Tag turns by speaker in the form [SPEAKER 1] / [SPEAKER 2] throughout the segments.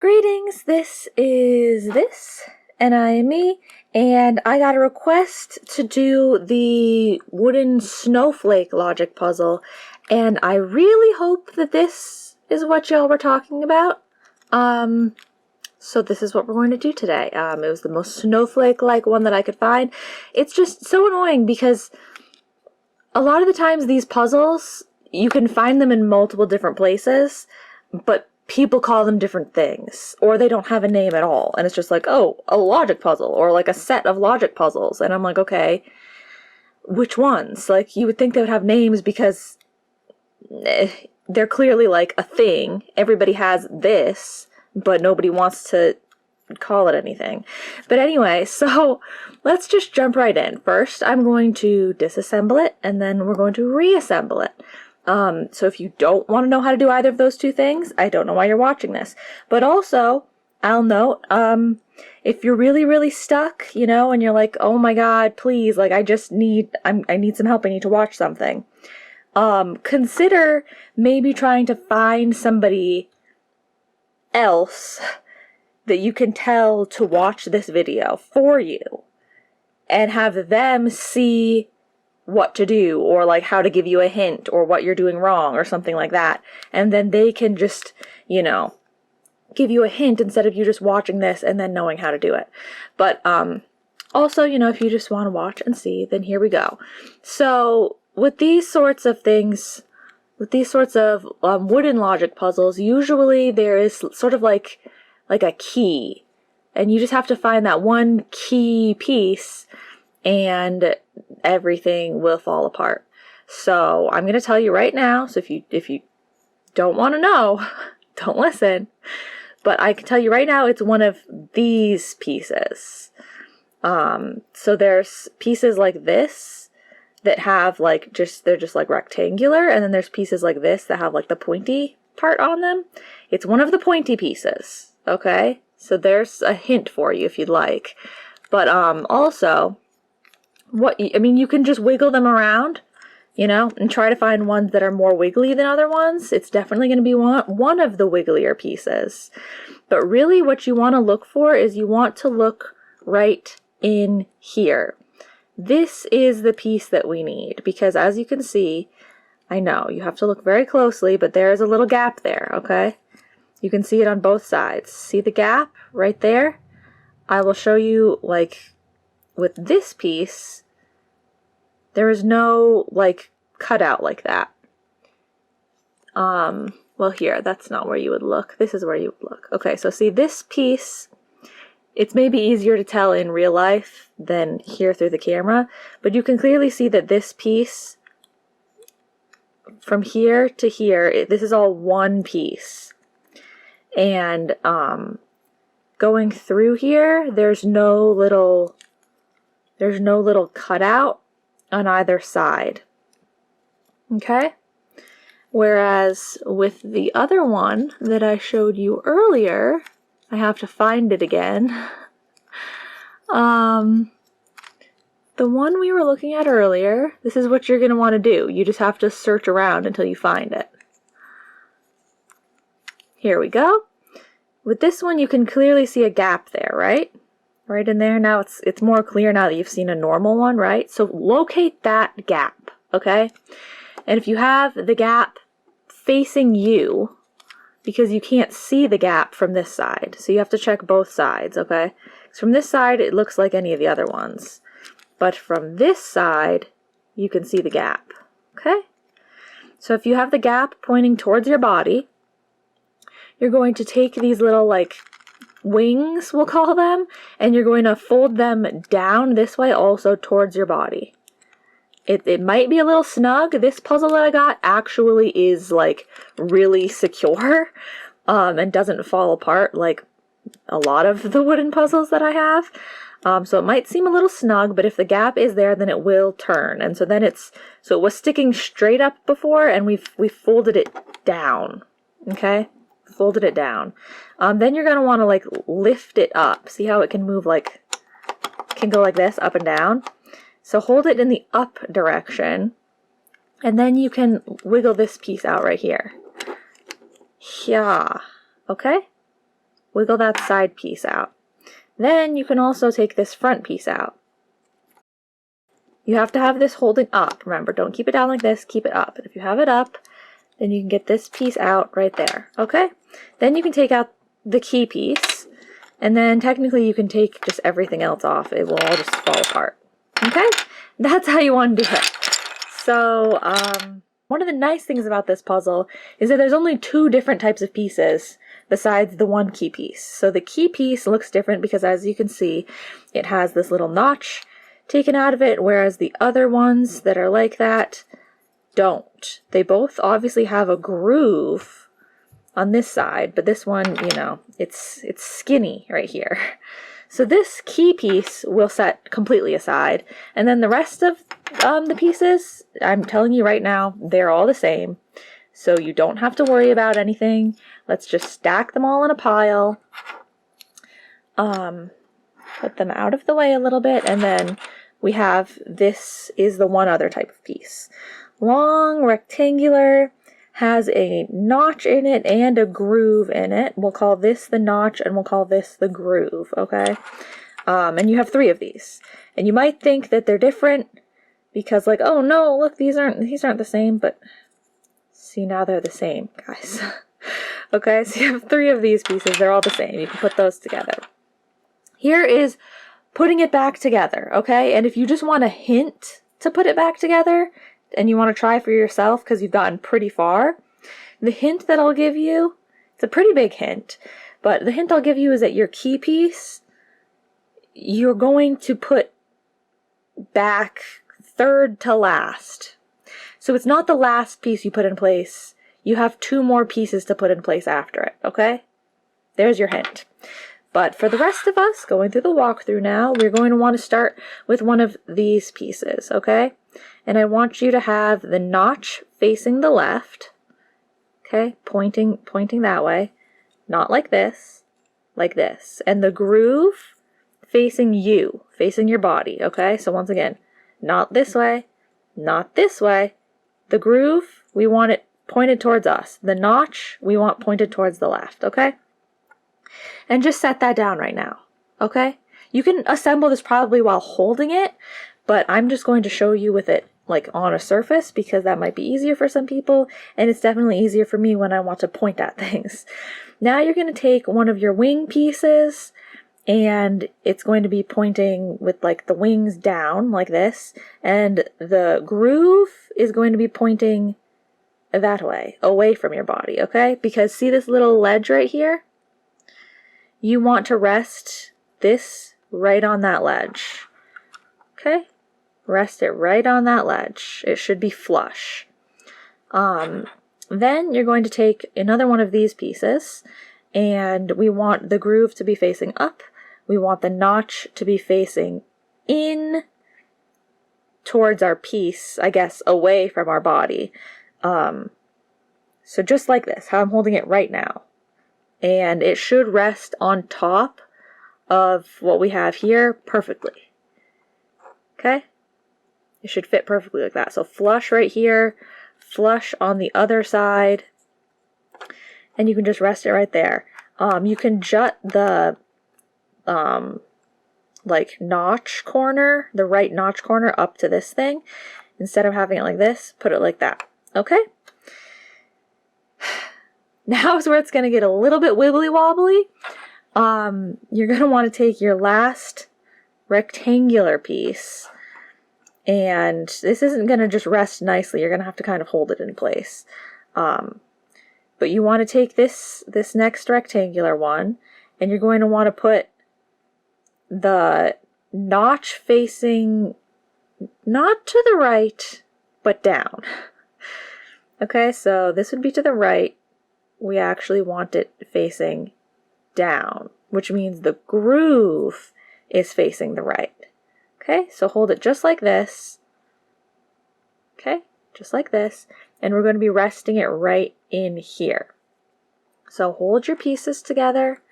[SPEAKER 1] Greetings, this is and I am me, and I got a request to do the wooden snowflake logic puzzle, and I really hope that this is what y'all were talking about. So this is what we're going to do today. It was the most snowflake-like one that I could find. It's just so annoying because a lot of the times these puzzles, you can find them in multiple different places, but people call them different things, or they don't have a name at all, and it's just like, oh, a logic puzzle, or like a set of logic puzzles, and I'm like, okay, which ones? Like, you would think they would have names because they're clearly like a thing. Everybody has this, but nobody wants to call it anything. But anyway, so let's just jump right in. First, I'm going to disassemble it, and then we're going to reassemble it. So if you don't want to know how to do either of those two things, I don't know why you're watching this. But also, I'll note, if you're really stuck, you know, and you're like, oh my god, please, like, I need some help, I need to watch something. Consider maybe trying to find somebody else that you can tell to watch this video for you, and have them see what to do, or like how to give you a hint, or what you're doing wrong, or something like that. And then they can just, you know, give you a hint instead of you just watching this and then knowing how to do it. But also, you know, if you just want to watch and see, then here we go. So with these sorts of things, with these sorts of wooden logic puzzles, usually there is sort of like a key, and you just have to find that one key piece, and everything will fall apart. So I'm going to tell you right now, so if you don't want to know, don't listen. But I can tell you right now, it's one of these pieces. So there's pieces like this that have like they're just like rectangular, and then there's pieces like this that have like the pointy part on them. It's one of the pointy pieces, okay? So there's a hint for you if you'd like. But also, you can just wiggle them around, you know, and try to find ones that are more wiggly than other ones. It's definitely going to be one of the wigglier pieces. But really what you want to look for is you want to look right in here. This is the piece that we need, because as you can see, I know you have to look very closely, but there is a little gap there, okay? You can see it on both sides. See the gap right there? I will show you, like, with this piece, there is no, like, cutout like that. Well, here, that's not where you would look. This is where you would look. Okay, so see this piece, it's maybe easier to tell in real life than here through the camera, but you can clearly see that this piece, from here to here, this is all one piece. And, going through here, there's no little cutout on either side. Okay? Whereas with the other one that I showed you earlier, I have to find it again. The one we were looking at earlier, this is what you're going to want to do. You just have to search around until you find it. Here we go. With this one, you can clearly see a gap there, right? Right in there. Now it's more clear now that you've seen a normal one, right? So locate that gap, okay? And if you have the gap facing you, because you can't see the gap from this side, so you have to check both sides, okay? So from this side, it looks like any of the other ones. But from this side, you can see the gap, okay? So if you have the gap pointing towards your body, you're going to take these little, like, wings, we'll call them, and you're going to fold them down this way also towards your body. It might be a little snug. This puzzle that I got actually is, like, really secure, and doesn't fall apart like a lot of the wooden puzzles that I have. So it might seem a little snug, but if the gap is there, then it will turn. And so then so it was sticking straight up before, and we folded it down, okay? Folded it down. Then you're going to want to, like, lift it up. See how it can move, like, can go like this, up and down? So hold it in the up direction, and then you can wiggle this piece out right here. Yeah. Okay? wiggle that side piece out. Then you can also take this front piece out. You have to have this holding up. Remember, don't keep it down like this, keep it up. And if you have it up, then you can get this piece out right there, okay? Then you can take out the key piece, and then technically you can take just everything else off. It will all just fall apart, okay? That's how you want to do it. So, one of the nice things about this puzzle is that there's only 2 different types of pieces besides the one key piece. So the key piece looks different because, as you can see, it has this little notch taken out of it, whereas the other ones that are like that don't. They both obviously have a groove on this side, but this one, you know, it's skinny right here. So this key piece will set completely aside, and then the rest of the pieces, I'm telling you right now, they're all the same. So you don't have to worry about anything. Let's just stack them all in a pile. Put them out of the way a little bit, and then we have, this is the one other type of piece. Long, rectangular, has a notch in it and a groove in it. We'll call this the notch and we'll call this the groove, okay? And you have 3 of these. And you might think that they're different because, like, oh no, look, these aren't the same, but see, now they're the same, guys. Okay, so you have 3 of these pieces, they're all the same. You can put those together. Here is putting it back together, okay? And if you just want a hint to put it back together, and you want to try for yourself because you've gotten pretty far, the hint that I'll give you, it's a pretty big hint, but the hint I'll give you is that your key piece, you're going to put back 3rd to last. So it's not the last piece you put in place. You have 2 more pieces to put in place after it, okay? There's your hint. But for the rest of us, going through the walkthrough now, we're going to want to start with one of these pieces, okay? And I want you to have the notch facing the left, okay? Pointing that way. Not like this, like this. And the groove facing you, facing your body, okay? So once again, not this way, not this way. The groove, we want it pointed towards us. The notch, we want pointed towards the left, okay? And just set that down right now, okay? You can assemble this probably while holding it, but I'm just going to show you with it like on a surface because that might be easier for some people, and it's definitely easier for me when I want to point at things. Now you're going to take one of your wing pieces, and it's going to be pointing with like the wings down like this, and the groove is going to be pointing that way, away from your body, okay? Because see this little ledge right here? You want to rest this right on that ledge, okay? Rest it right on that ledge. It should be flush. Then you're going to take another one of these pieces, and we want the groove to be facing up. We want the notch to be facing in towards our piece, I guess, away from our body. So just like this, how I'm holding it right now. And it should rest on top of what we have here perfectly. Okay? It should fit perfectly like that. So flush right here, flush on the other side, and you can just rest it right there. You can jut the like notch corner, the right notch corner up to this thing. Instead of having it like this, put it like that. Okay? Now is where it's going to get a little bit wibbly wobbly. You're going to want to take your last rectangular piece, and this isn't going to just rest nicely. You're going to have to kind of hold it in place. But you want to take this next rectangular one, and you're going to want to put the notch facing not to the right, but down. Okay, so this would be to the right. We actually want it facing down, which means the groove is facing the right. Okay, so hold it just like this. Okay, just like this. And we're going to be resting it right in here. So hold your pieces together,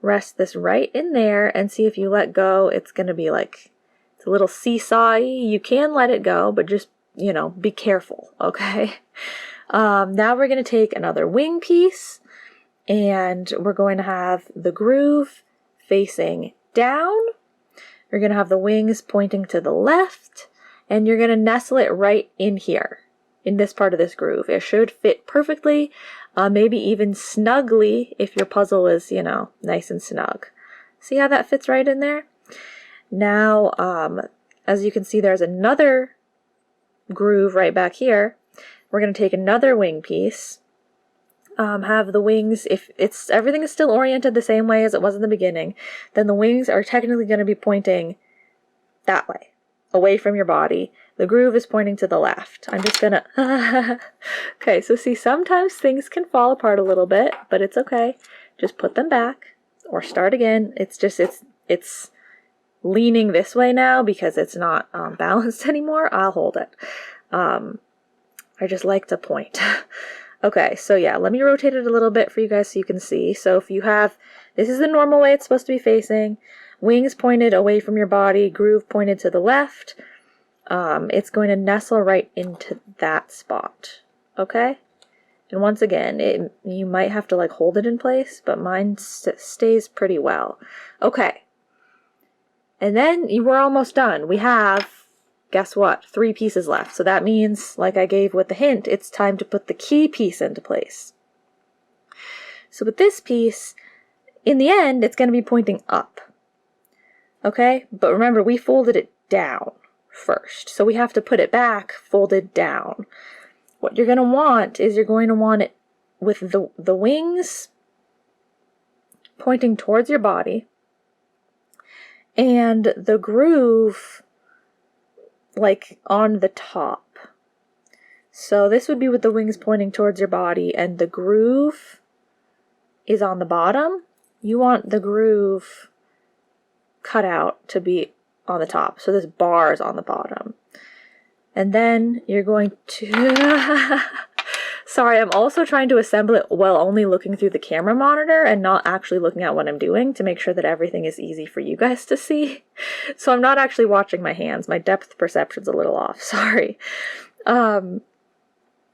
[SPEAKER 1] rest this right in there, and see if you let go, it's going to be like, it's a little seesaw-y. You can let it go, but just, you know, be careful, okay? Now we're going to take another wing piece, and we're going to have the groove facing down. You're going to have the wings pointing to the left, and you're going to nestle it right in here, in this part of this groove. It should fit perfectly, maybe even snugly if your puzzle is, you know, nice and snug. See how that fits right in there? Now, as you can see, there's another groove right back here. We're going to take another wing piece, have the wings, if everything is still oriented the same way as it was in the beginning, then the wings are technically going to be pointing that way, away from your body. The groove is pointing to the left. I'm just gonna, okay, so see, sometimes things can fall apart a little bit, but it's okay. Just put them back or start again. It's just, it's leaning this way now because it's not balanced anymore. I'll hold it. I just like to point. Okay, so yeah, let me rotate it a little bit for you guys so you can see. So if you have, this is the normal way it's supposed to be facing, wings pointed away from your body, groove pointed to the left, it's going to nestle right into that spot, okay? And once again, you might have to like hold it in place, but mine stays pretty well. Okay, and then we're almost done. We have, guess what, 3 pieces left. So that means, like I gave with the hint, it's time to put the key piece into place. So with this piece, in the end, it's going to be pointing up. Okay? But remember, we folded it down first. So we have to put it back folded down. What you're going to want is you're going to want it with the wings pointing towards your body and the groove like on the top. So this would be with the wings pointing towards your body and the groove is on the bottom. You want the groove cut out to be on the top. So this bar is on the bottom. And then you're going to... Sorry, I'm also trying to assemble it while only looking through the camera monitor and not actually looking at what I'm doing to make sure that everything is easy for you guys to see. So I'm not actually watching my hands. My depth perception's a little off. Sorry.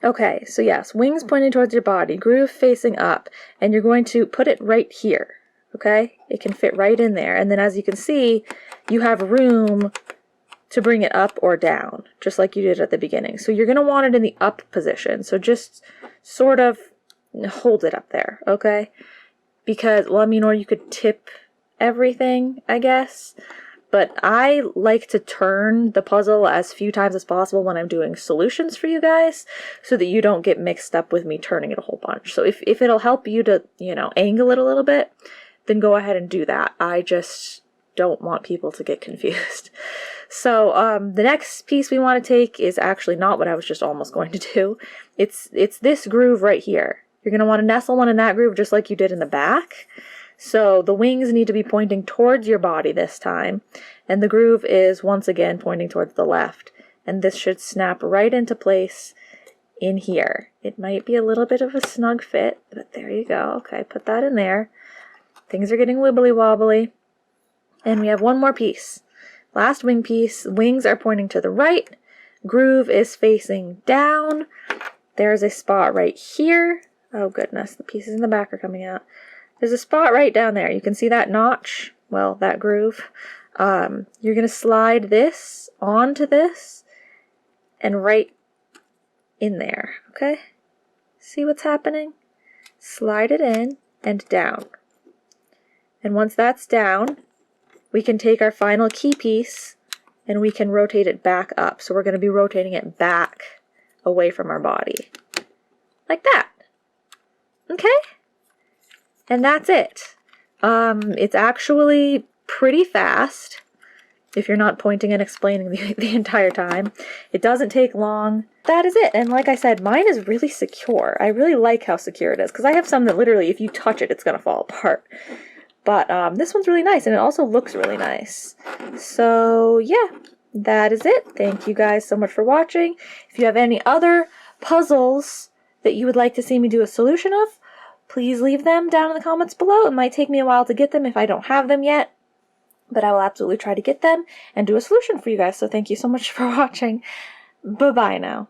[SPEAKER 1] Okay, so yes, wings pointing towards your body, groove facing up, and you're going to put it right here. Okay? It can fit right in there. And then as you can see, you have room to bring it up or down, just like you did at the beginning. So you're going to want it in the up position. So just sort of hold it up there, okay? Because, well, I mean, or you could tip everything, I guess. But I like to turn the puzzle as few times as possible when I'm doing solutions for you guys so that you don't get mixed up with me turning it a whole bunch. So if it'll help you to, you know, angle it a little bit, then go ahead and do that. I just don't want people to get confused. So the next piece we want to take is actually not what I was just almost going to do. It's this groove right here. You're going to want to nestle one in that groove just like you did in the back. So the wings need to be pointing towards your body this time. And the groove is once again pointing towards the left. And this should snap right into place in here. It might be a little bit of a snug fit, but there you go. Okay, put that in there. Things are getting wibbly wobbly. And we have one more piece. Last wing piece, wings are pointing to the right, groove is facing down, there's a spot right here, oh goodness, the pieces in the back are coming out, there's a spot right down there, you can see that notch, well, that groove, you're going to slide this onto this, and right in there, okay, see what's happening? Slide it in, and down, and once that's down, we can take our final key piece and we can rotate it back up. So we're going to be rotating it back away from our body. Like that. Okay? And that's it. It's actually pretty fast if you're not pointing and explaining the entire time. It doesn't take long. That is it. And like I said, mine is really secure. I really like how secure it is because I have some that literally if you touch it, it's going to fall apart. But this one's really nice, and it also looks really nice. So, yeah, that is it. Thank you guys so much for watching. If you have any other puzzles that you would like to see me do a solution of, please leave them down in the comments below. It might take me a while to get them if I don't have them yet, but I will absolutely try to get them and do a solution for you guys. So thank you so much for watching. Bye-bye now.